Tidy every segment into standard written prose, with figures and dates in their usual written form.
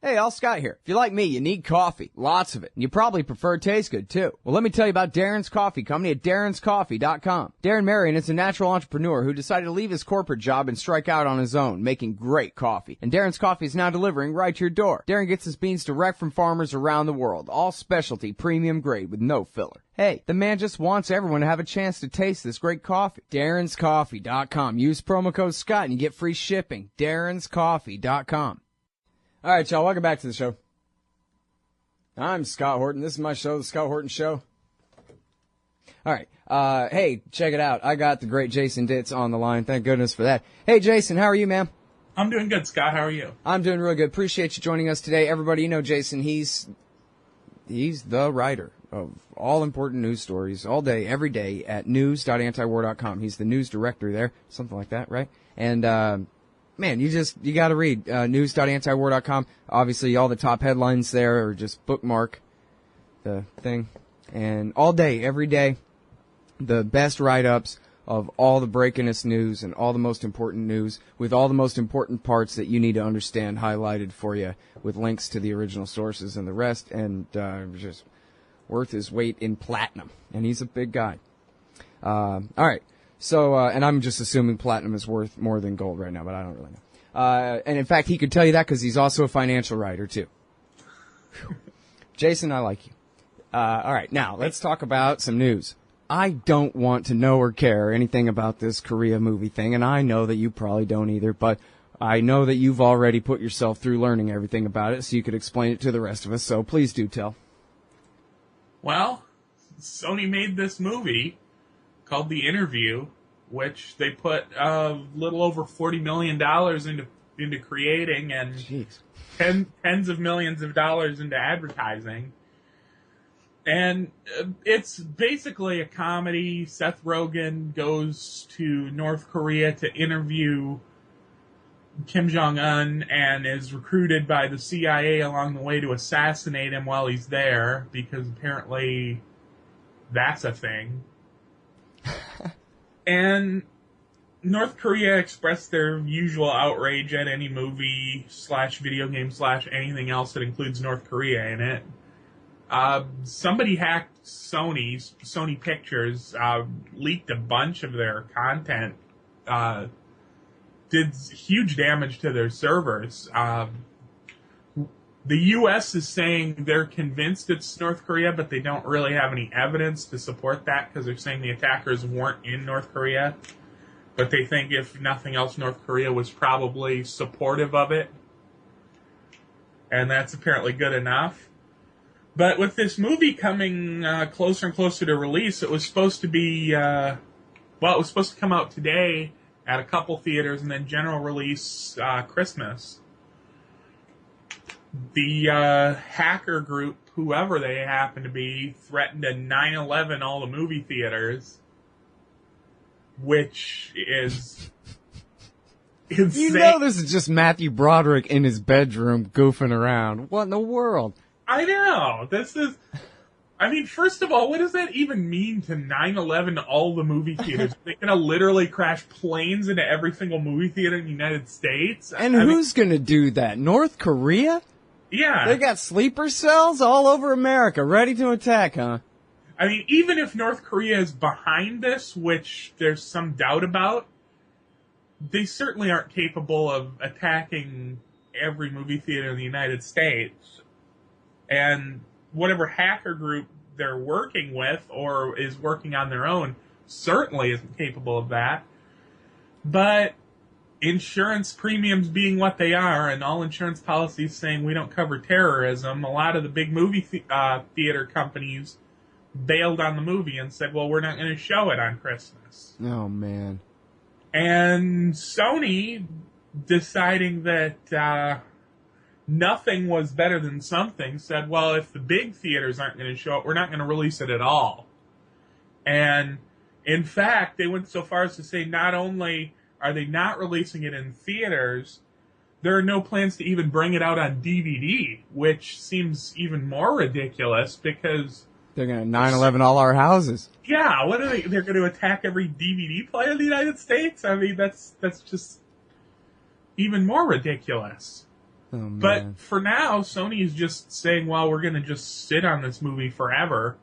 Hey, all Scott here. If you're like me, you need coffee. Lots of it. And you probably prefer it tastes good, too. Well, let me tell you about Darren's Coffee Company at darrenscoffee.com. Darren Marion is a natural entrepreneur who decided to leave his corporate job and strike out on his own, making great coffee. And Darren's Coffee is now delivering right to your door. Darren gets his beans direct from farmers around the world. All specialty, premium grade with no filler. Hey, the man just wants everyone to have a chance to taste this great coffee. darrenscoffee.com. Use promo code Scott and you get free shipping. darrenscoffee.com. All right, y'all, welcome back to the show. I'm Scott Horton. This is my show, The Scott Horton Show. All right, hey, check it out. I got the great Jason Ditz on the line. Thank goodness for that. Hey, Jason, how are you, man? I'm doing good, Scott. How are you? I'm doing real good. Appreciate you joining us today. Everybody, you know Jason. He's the writer of all important news stories all day, every day at news.antiwar.com. He's the news director there, something like that, right? And, man, you gotta read, news.antiwar.com. Obviously, all the top headlines there, or just bookmark the thing. And all day, every day, the best write-ups of all the breakingest news and all the most important news with all the most important parts that you need to understand highlighted for you with links to the original sources and the rest, and, just worth his weight in platinum. And he's a big guy. All right. So, and I'm just assuming platinum is worth more than gold right now, but I don't really know. And in fact, he could tell you that because he's also a financial writer, too. Jason, I like you. All right, now, let's talk about some news. I don't want to know or care anything about this Korea movie thing, and I know that you probably don't either, but I know that you've already put yourself through learning everything about it, so you could explain it to the rest of us, so please do tell. Well, Sony made this movie called The Interview, which they put a little over $40 million into creating, and tens of millions of dollars into advertising. And it's basically a comedy. Seth Rogen goes to North Korea to interview Kim Jong-un and is recruited by the CIA along the way to assassinate him while he's there, because apparently that's a thing. And North Korea expressed their usual outrage at any movie / video game / anything else that includes North Korea in it. Somebody hacked Sony Pictures, leaked a bunch of their content, did huge damage to their servers. The U.S. is saying they're convinced it's North Korea, but they don't really have any evidence to support that because they're saying the attackers weren't in North Korea. But they think, if nothing else, North Korea was probably supportive of it. And that's apparently good enough. But with this movie coming closer and closer to release, it was supposed to be, it was supposed to come out today at a couple theaters and then general release Christmas. The hacker group, whoever they happen to be, threatened to 9/11 all the movie theaters, which is insane. You know this is just Matthew Broderick in his bedroom goofing around. What in the world? I know. First of all, what does that even mean to 9/11 all the movie theaters? They're going to literally crash planes into every single movie theater in the United States? And who's going to do that? North Korea? Yeah. They got sleeper cells all over America, ready to attack, huh? I mean, even if North Korea is behind this, which there's some doubt about, they certainly aren't capable of attacking every movie theater in the United States. And whatever hacker group they're working with or is working on their own certainly isn't capable of that. But insurance premiums being what they are, and all insurance policies saying we don't cover terrorism, a lot of the big movie theater companies bailed on the movie and said, well, we're not going to show it on Christmas. Oh, man. And Sony, deciding that nothing was better than something, said, well, if the big theaters aren't going to show it, we're not going to release it at all. And, in fact, they went so far as to say not only are they not releasing it in theaters, there are no plans to even bring it out on DVD, which seems even more ridiculous because they're going to 9/11 all our houses. Yeah, what are they? They're going to attack every DVD player in the United States? I mean, that's just even more ridiculous. man. But for now, Sony is just saying, well, we're going to just sit on this movie forever.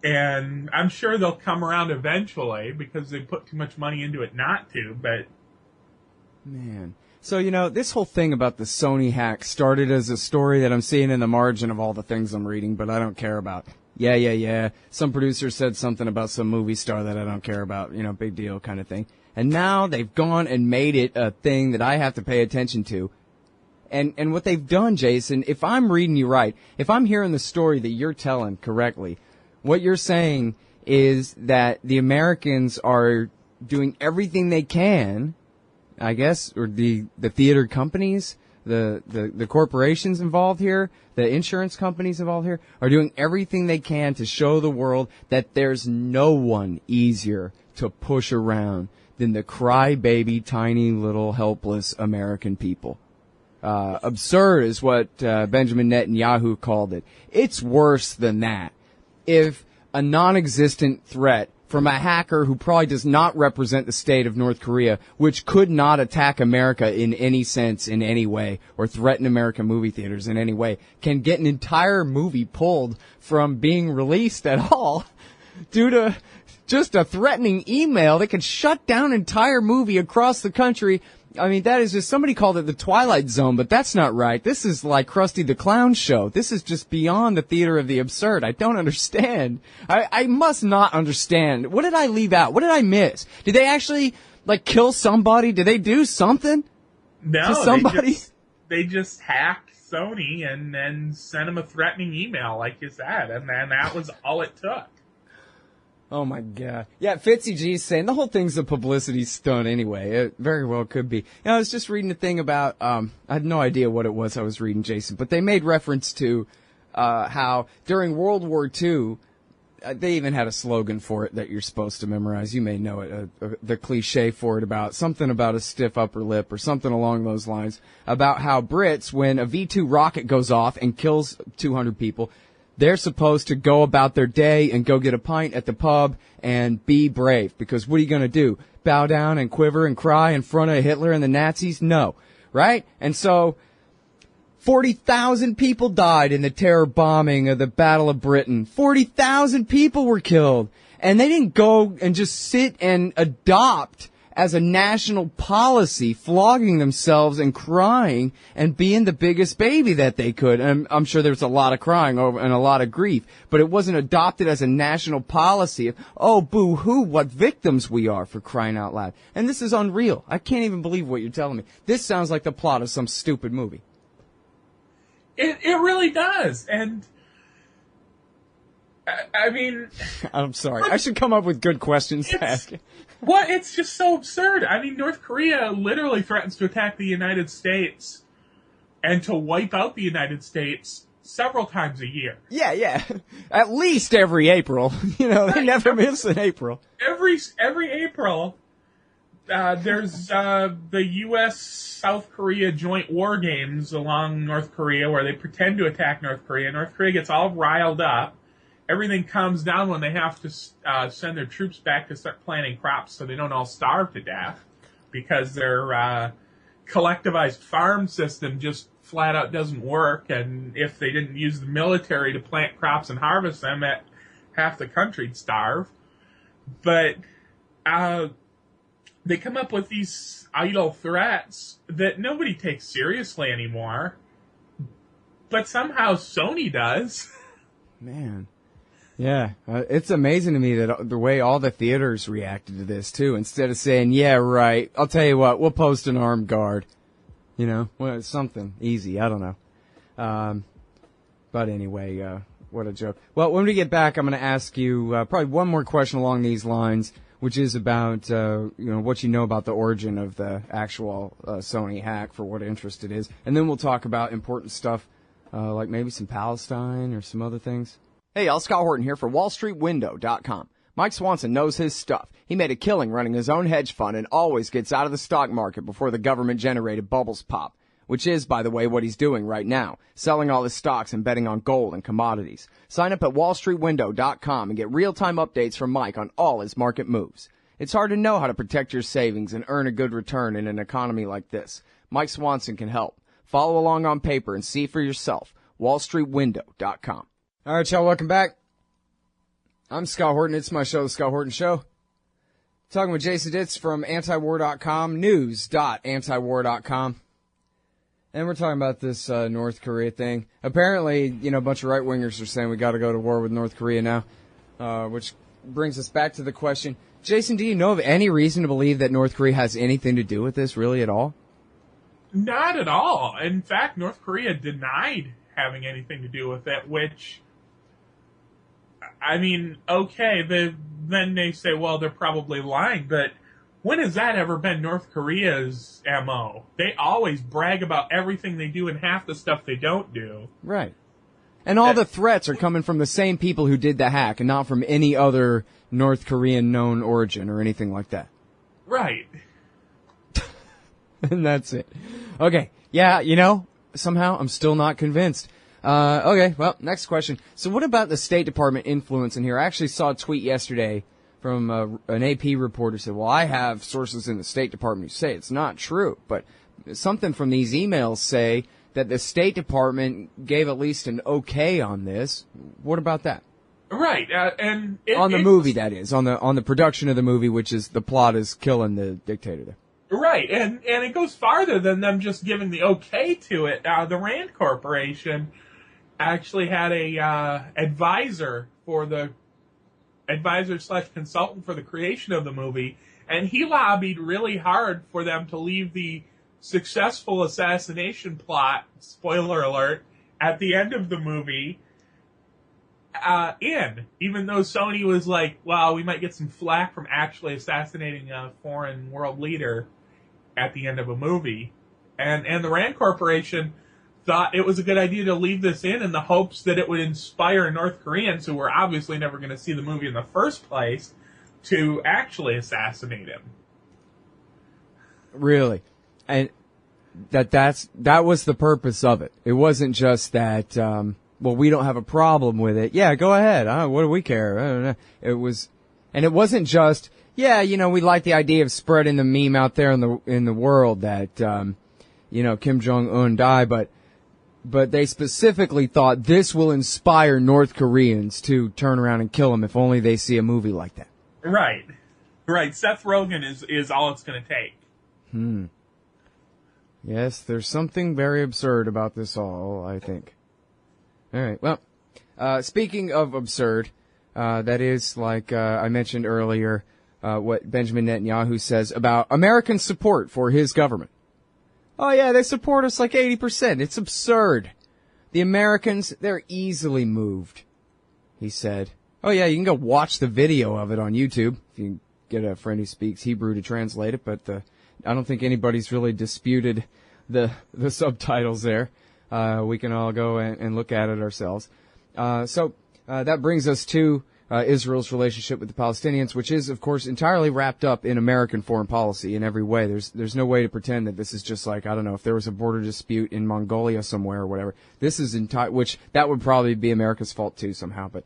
And I'm sure they'll come around eventually because they put too much money into it not to, but... Man. So, this whole thing about the Sony hack started as a story that I'm seeing in the margin of all the things I'm reading, but I don't care about. Yeah. Some producer said something about some movie star that I don't care about, big deal kind of thing. And now they've gone and made it a thing that I have to pay attention to. And what they've done, Jason, if I'm reading you right, if I'm hearing the story that you're telling correctly, what you're saying is that the Americans are doing everything they can, I guess, or the theater companies, the corporations involved here, the insurance companies involved here, are doing everything they can to show the world that there's no one easier to push around than the crybaby, tiny, little, helpless American people. Absurd is what Benjamin Netanyahu called it. It's worse than that. If a non-existent threat from a hacker who probably does not represent the state of North Korea, which could not attack America in any sense, in any way, or threaten American movie theaters in any way, can get an entire movie pulled from being released at all due to just a threatening email that could shut down an entire movie across the country. I mean, that is just, somebody called it the Twilight Zone, but that's not right. This is like Krusty the Clown show. This is just beyond the theater of the absurd. I don't understand. I must not understand. What did I leave out? What did I miss? Did they actually, kill somebody? Did they do something to somebody? They just hacked Sony and then sent them a threatening email, like you said, and then that was all it took. Oh, my God. Yeah, Fitzy G's saying the whole thing's a publicity stunt anyway. It very well could be. I was just reading a thing about, I had no idea what it was I was reading, Jason, but they made reference to how during World War II, they even had a slogan for it that you're supposed to memorize. You may know it, the cliche for it about something about a stiff upper lip or something along those lines, about how Brits, when a V-2 rocket goes off and kills 200 people, they're supposed to go about their day and go get a pint at the pub and be brave. Because what are you going to do? Bow down and quiver and cry in front of Hitler and the Nazis? No. Right? And so 40,000 people died in the terror bombing of the Battle of Britain. 40,000 people were killed. And they didn't go and just sit and adopt as a national policy, flogging themselves and crying and being the biggest baby that they could. And I'm sure there was a lot of crying over and a lot of grief, but it wasn't adopted as a national policy of, oh, boo-hoo, what victims we are, for crying out loud. And this is unreal. I can't even believe what you're telling me. This sounds like the plot of some stupid movie. It really does. And I mean, I'm sorry. I should come up with good questions to ask you. Well, it's just so absurd. I mean, North Korea literally threatens to attack the United States and to wipe out the United States several times a year. Yeah. At least every April. They never miss an April. Every April, there's the U.S.-South Korea joint war games along North Korea where they pretend to attack North Korea. North Korea gets all riled up. Everything calms down when they have to send their troops back to start planting crops so they don't all starve to death because their collectivized farm system just flat out doesn't work. And if they didn't use the military to plant crops and harvest them, half the country'd starve. But they come up with these idle threats that nobody takes seriously anymore. But somehow Sony does. Man. Yeah, it's amazing to me that the way all the theaters reacted to this, too. Instead of saying, yeah, right, I'll tell you what, we'll post an armed guard. Well, it's something easy, I don't know. But anyway, what a joke. Well, when we get back, I'm going to ask you probably one more question along these lines, which is about, what you know about the origin of the actual Sony hack, for what interest it is. And then we'll talk about important stuff, like maybe some Palestine or some other things. Hey, y'all, Scott Horton here for WallStreetWindow.com. Mike Swanson knows his stuff. He made a killing running his own hedge fund and always gets out of the stock market before the government-generated bubbles pop, which is, by the way, what he's doing right now, selling all his stocks and betting on gold and commodities. Sign up at WallStreetWindow.com and get real-time updates from Mike on all his market moves. It's hard to know how to protect your savings and earn a good return in an economy like this. Mike Swanson can help. Follow along on paper and see for yourself. WallStreetWindow.com. All right, y'all, welcome back. I'm Scott Horton. It's my show, The Scott Horton Show. Talking with Jason Ditz from antiwar.com, news.antiwar.com. And we're talking about this North Korea thing. Apparently, a bunch of right-wingers are saying we got to go to war with North Korea now, which brings us back to the question. Jason, do you know of any reason to believe that North Korea has anything to do with this, really, at all? Not at all. In fact, North Korea denied having anything to do with it, which, I mean, okay, then they say, well, they're probably lying, but when has that ever been North Korea's MO? They always brag about everything they do and half the stuff they don't do. Right. And all the threats are coming from the same people who did the hack and not from any other North Korean known origin or anything like that. Right. And that's it. Okay. Yeah, somehow I'm still not convinced. Okay, well, next question. So what about the State Department influence in here? I actually saw a tweet yesterday from an AP reporter said, well, I have sources in the State Department who say it's not true. But something from these emails say that the State Department gave at least an okay on this. What about that? Right, and on the movie, that is, on the production of the movie, which is the plot is killing the dictator there. Right, and it goes farther than them just giving the okay to it. The Rand Corporation actually had a advisor / consultant for the creation of the movie, and he lobbied really hard for them to leave the successful assassination plot, spoiler alert, at the end of the movie even though Sony was like, well, we might get some flack from actually assassinating a foreign world leader at the end of a movie. And the Rand Corporation thought it was a good idea to leave this in the hopes that it would inspire North Koreans, who were obviously never going to see the movie in the first place, to actually assassinate him. Really? And that was the purpose of it. It wasn't just that, well, we don't have a problem with it. Yeah, go ahead. What do we care? I don't know. It wasn't just, yeah, we like the idea of spreading the meme out there in the world that, Kim Jong-un died, but they specifically thought this will inspire North Koreans to turn around and kill him if only they see a movie like that. Right. Right. Seth Rogen is all it's going to take. Yes, there's something very absurd about this all, I think. All right. Well, speaking of absurd, that is, like I mentioned earlier, what Benjamin Netanyahu says about American support for his government. Oh, yeah, they support us like 80%. It's absurd. The Americans, they're easily moved, he said. Oh, yeah, you can go watch the video of it on YouTube if you can get a friend who speaks Hebrew to translate it, but I don't think anybody's really disputed the subtitles there. We can all go and look at it ourselves. So that brings us to Israel's relationship with the Palestinians, which is, of course, entirely wrapped up in American foreign policy in every way. There's no way to pretend that this is just like, I don't know, if there was a border dispute in Mongolia somewhere or whatever. This is which that would probably be America's fault too somehow, but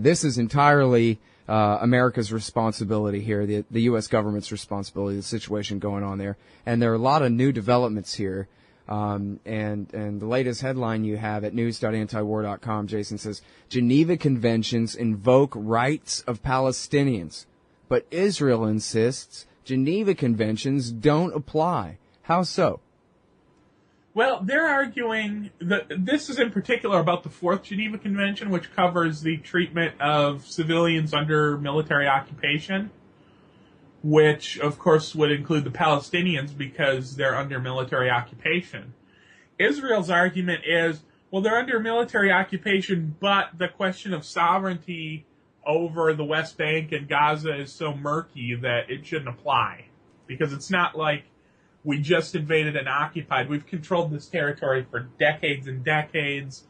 this is entirely America's responsibility here, the U.S. government's responsibility, the situation going on there. And there are a lot of new developments here. And the latest headline you have at news.antiwar.com, Jason says, Geneva Conventions invoke rights of Palestinians, but Israel insists Geneva Conventions don't apply. How so? Well, they're arguing that this is in particular about the Fourth Geneva Convention, which covers the treatment of civilians under military occupation, which, of course, would include the Palestinians because they're under military occupation. Israel's argument is, well, they're under military occupation, but the question of sovereignty over the West Bank and Gaza is so murky that it shouldn't apply. Because it's not like we just invaded and occupied. We've controlled this territory for decades and decades.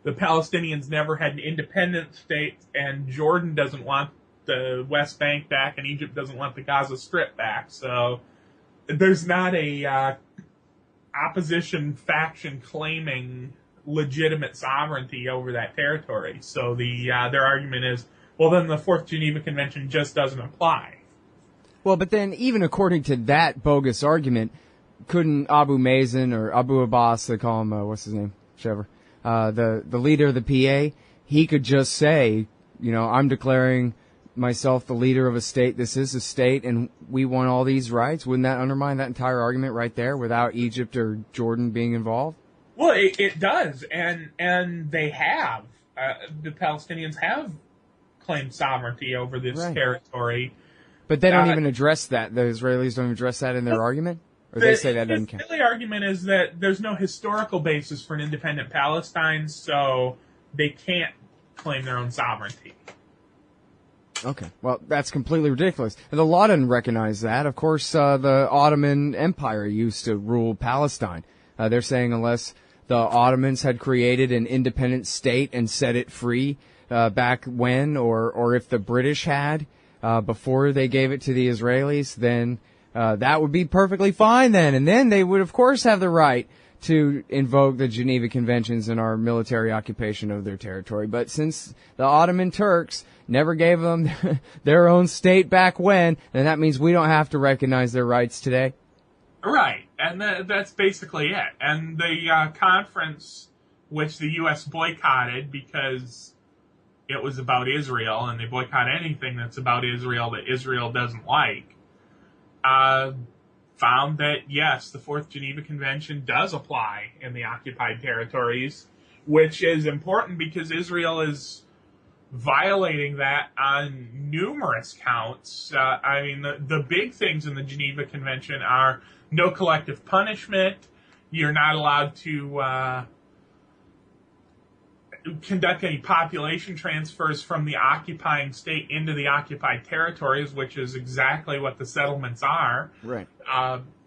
The Palestinians never had an independent state, and Jordan doesn't want the West Bank back, and Egypt doesn't want the Gaza Strip back. So there's not a opposition faction claiming legitimate sovereignty over that territory. So their argument is, well, then the Fourth Geneva Convention just doesn't apply. Well, but then even according to that bogus argument, couldn't Abu Mazen or Abu Abbas, they call him, what's his name? Whichever. The leader of the PA, he could just say, I'm declaring myself the leader of a state. This is a state, and we want all these rights. Wouldn't that undermine that entire argument right there without Egypt or Jordan being involved? Well, it does, and they have. The Palestinians have claimed sovereignty over this territory. But they don't even address that. The Israelis don't address that in their argument? Or they say that doesn't count? The Israeli argument is that there's no historical basis for an independent Palestine, so they can't claim their own sovereignty. Okay, well, that's completely ridiculous. And the law doesn't recognize that. Of course, the Ottoman Empire used to rule Palestine. They're saying unless the Ottomans had created an independent state and set it free back when, or if the British had before they gave it to the Israelis, then that would be perfectly fine then. And then they would, of course, have the right to invoke the Geneva Conventions and our military occupation of their territory. But since the Ottoman Turks never gave them their own state back when, then that means we don't have to recognize their rights today. Right, and that's basically it. And the conference, which the U.S. boycotted because it was about Israel, and they boycott anything that's about Israel that Israel doesn't like, found that, yes, the Fourth Geneva Convention does apply in the occupied territories, which is important because Israel is violating that on numerous counts. The big things in the Geneva Convention are no collective punishment. You're not allowed to conduct any population transfers from the occupying state into the occupied territories, which is exactly what the settlements are. Right.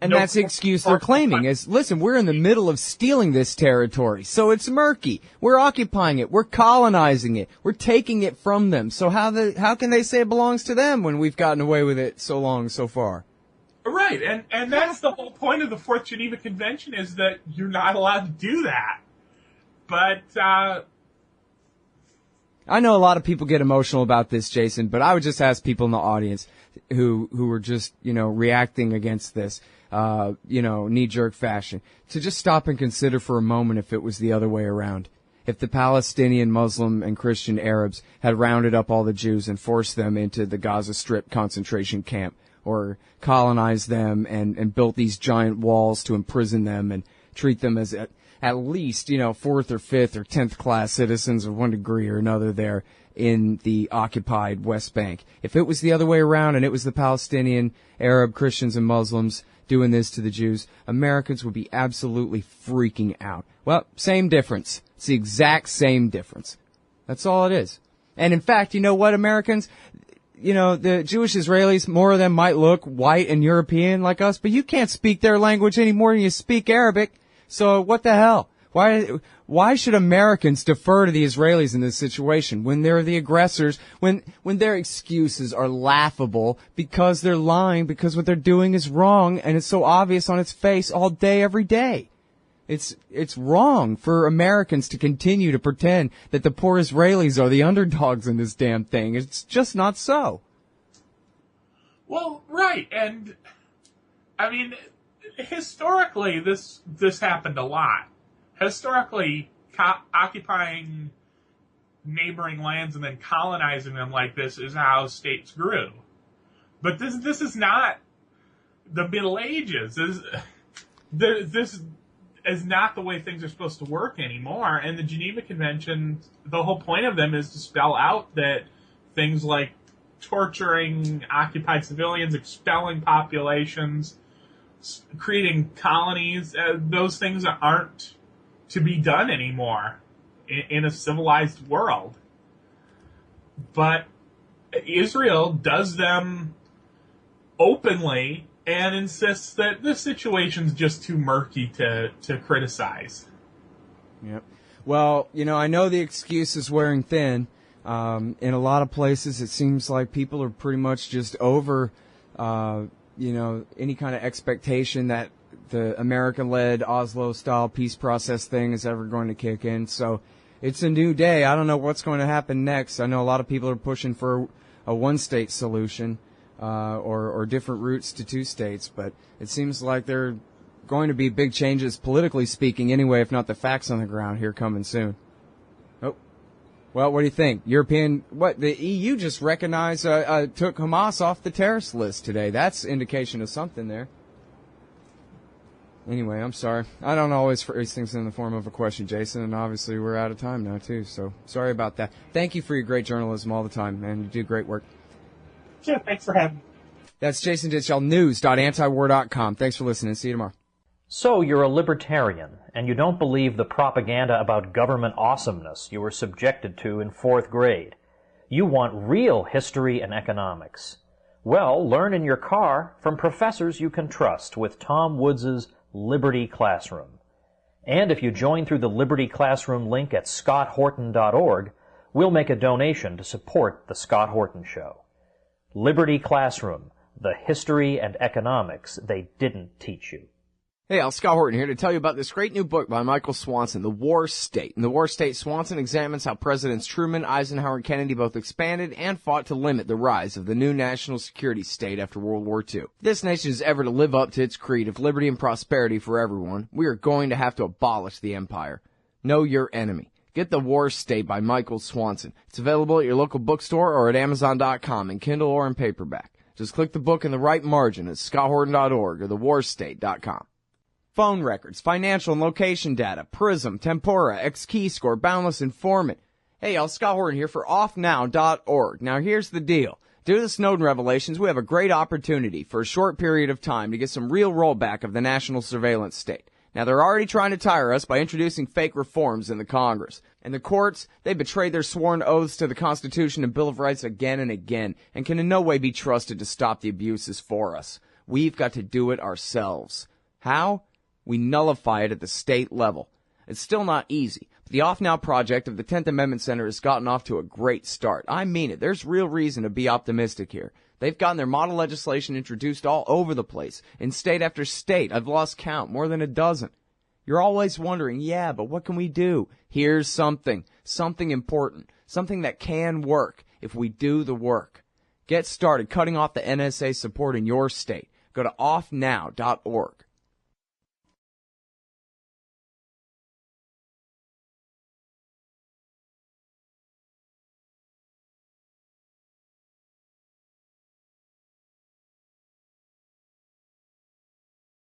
And that's the excuse they're claiming is, listen, we're in the middle of stealing this territory, so it's murky. We're occupying it. We're colonizing it. We're taking it from them. So how can they say it belongs to them when we've gotten away with it so long so far? Right, and that's the whole point of the Fourth Geneva Convention is that you're not allowed to do that. But I know a lot of people get emotional about this, Jason, but I would just ask people in the audience who were just, reacting against this, knee-jerk fashion, to just stop and consider for a moment if it was the other way around. If the Palestinian, Muslim, and Christian Arabs had rounded up all the Jews and forced them into the Gaza Strip concentration camp, or colonized them and built these giant walls to imprison them and treat them as at least, fourth or fifth or 10th class citizens of one degree or another there in the occupied West Bank. If it was the other way around and it was the Palestinian, Arab, Christians, and Muslims doing this to the Jews, Americans would be absolutely freaking out. Well, same difference. It's the exact same difference. That's all it is. And in fact, you know what, Americans? The Jewish Israelis, more of them might look white and European like us, but you can't speak their language any more than you speak Arabic. So what the hell? Why should Americans defer to the Israelis in this situation when they're the aggressors, when their excuses are laughable because they're lying, because what they're doing is wrong and it's so obvious on its face all day, every day? It's wrong for Americans to continue to pretend that the poor Israelis are the underdogs in this damn thing. It's just not so. Well, right, and historically, this happened a lot. Historically, occupying neighboring lands and then colonizing them like this is how states grew. But this is not the Middle Ages. This is not the way things are supposed to work anymore. And the Geneva Convention, the whole point of them is to spell out that things like torturing occupied civilians, expelling populations, creating colonies, those things aren't to be done anymore in a civilized world. But Israel does them openly and insists that the situation's just too murky to criticize. Yep. Well, I know the excuse is wearing thin. In a lot of places, it seems like people are pretty much just over any kind of expectation that the American-led Oslo-style peace process thing is ever going to kick in. So it's a new day. I don't know what's going to happen next. I know a lot of people are pushing for a one-state solution or different routes to two states, but it seems like they're going to be big changes, politically speaking, anyway, if not the facts on the ground here coming soon. Oh, well, what do you think? The EU just recognized, took Hamas off the terrorist list today. That's indication of something there. Anyway, I'm sorry. I don't always phrase things in the form of a question, Jason, and obviously we're out of time now, too, so sorry about that. Thank you for your great journalism all the time, man. You do great work. Sure, thanks for having me. That's Jason Ditz, news.antiwar.com. Thanks for listening. See you tomorrow. So you're a libertarian, and you don't believe the propaganda about government awesomeness you were subjected to in 4th grade. You want real history and economics. Well, learn in your car from professors you can trust with Tom Woods' Liberty Classroom. And if you join through the Liberty Classroom link at scotthorton.org, we'll make a donation to support The Scott Horton Show. Liberty Classroom, the history and economics they didn't teach you. Hey, Scott Horton here to tell you about this great new book by Michael Swanson, The War State. In The War State, Swanson examines how Presidents Truman, Eisenhower, and Kennedy both expanded and fought to limit the rise of the new national security state after World War II. If this nation is ever to live up to its creed of liberty and prosperity for everyone, we are going to have to abolish the empire. Know your enemy. Get The War State by Michael Swanson. It's available at your local bookstore or at Amazon.com in Kindle or in paperback. Just click the book in the right margin at scotthorton.org or thewarstate.com. Phone records, financial and location data, Prism, Tempora, X-Keyscore, Boundless Informant. Hey, y'all, Scott Horton here for offnow.org. Now, here's the deal. Due to the Snowden revelations, we have a great opportunity for a short period of time to get some real rollback of the national surveillance state. Now, they're already trying to tire us by introducing fake reforms in the Congress. And the courts, they betrayed their sworn oaths to the Constitution and Bill of Rights again and again, and can in no way be trusted to stop the abuses for us. We've got to do it ourselves. How? We nullify it at the state level. It's still not easy, but the Off Now project of the 10th Amendment Center has gotten off to a great start. I mean it. There's real reason to be optimistic here. They've gotten their model legislation introduced all over the place, in state after state. I've lost count, more than a dozen. You're always wondering, yeah, but what can we do? Here's something important, something that can work if we do the work. Get started cutting off the NSA support in your state. Go to offnow.org.